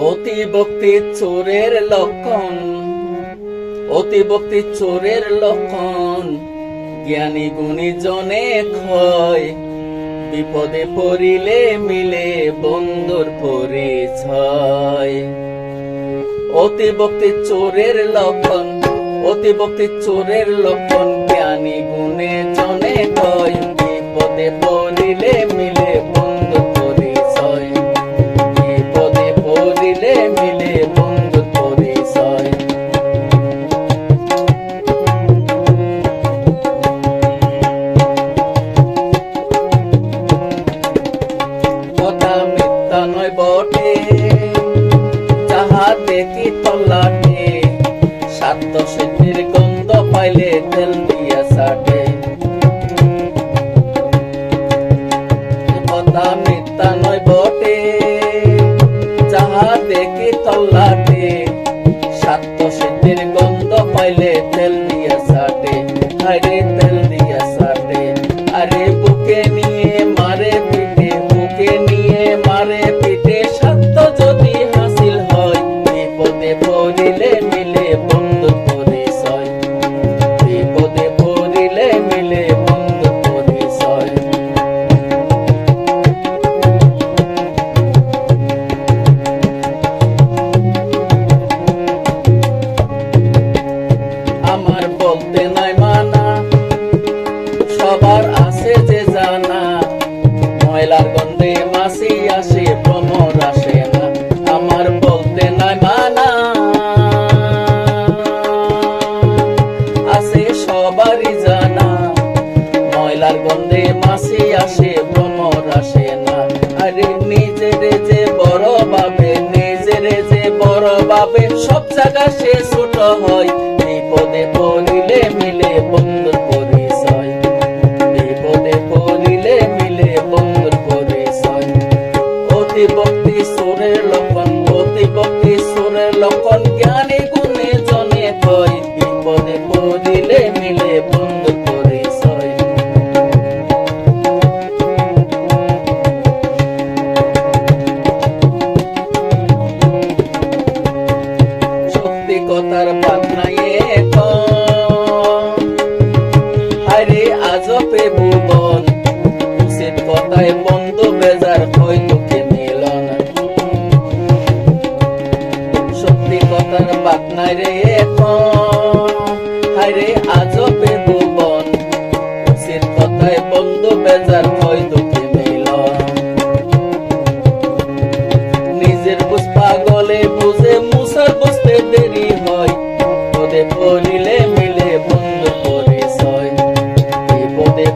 অতিভক্তি চোরের লক্ষণ, অতিভক্তি চোরের লক্ষণ। জ্ঞানী গুণী জনে ক্ষয়, বিপদে পড়িলে মিলে বন্ধুর পরিচয়। অতিভক্তি চোরের লক্ষণ, অতিভক্তি চোরের লক্ষণ। জ্ঞানী গুণে জনে ক্ষয়, বিপদে পড়িলে মিলে বন্ধুর পরিচয়। বিপদে পড়িলে মিলে বন্ধুর পরিচয়। কথা মিথ্যা নয় বটে, যাহা দেখি তল্লাটে। স্বার্থ সিদ্ধির গন্ধ পাইলে তেল দিয়া ছাটে। কথা মিথ্যা নয় বটে, যাহা দেখি তল্লাটে। স্বার্থ সিদ্ধির গন্ধ পাইলে তেল দিয়া ছাটে। আরে তেল দিয়া ছাটে। আরে বুকে নিয়ে মারে পিঠে, বুকে নিয়ে মারে পিঠে। স্বার্থ যদি হাসিল হয়, বিপদে পড়িলে মিলে বন্ধুর পরিচয়। বিপদে পড়িলে মিলে বন্ধুর পরিচয়। আমার বলতে নাই মানা, সবার আছে যে জানা। ময়লার গন্ধে মাছি আসে, ভ্রমর আসে না। আমার বলতে নাই মানা, আছে সবারই জানা। ময়লার গন্ধে মাছি আসে, ভ্রমর আসে না। আরে নিজের যে বড় ভাবে, নিজের যে বড় ভাবে। সব জায়গা সে ছোট হয়, বিপদে পড়িলে মিলে বন্ধুর পরিচয়। বিপদে পড়িলে মিলে বন্ধুর পরিচয়। অতিভক্তি চোরের লক্ষণ, অতিভক্তি চোরের লক্ষণ। জ্ঞানী গুণে জনে ক্ষয়, বিপদে পড়িলে মিলে বন্ধুর পরিচয়। সত্যি কথার বাদ নাই এখন, আরে আজবে ভুবন। উচিত কথায় বন্ধু বেজার, হয় তোকে মিলন। সত্যি কথার বাদ নাই রে এখন, আরে আজবে ভুবন। উচিত কথায় বন্ধু বেজার, হয় তোকে মিলন। নিজের বুঝ পাগলে বুঝে, মুসার বুঝতে দেরি হয়। বিপদে পড়িলে মিলে বন্ধুর পরিচয়। বিপদে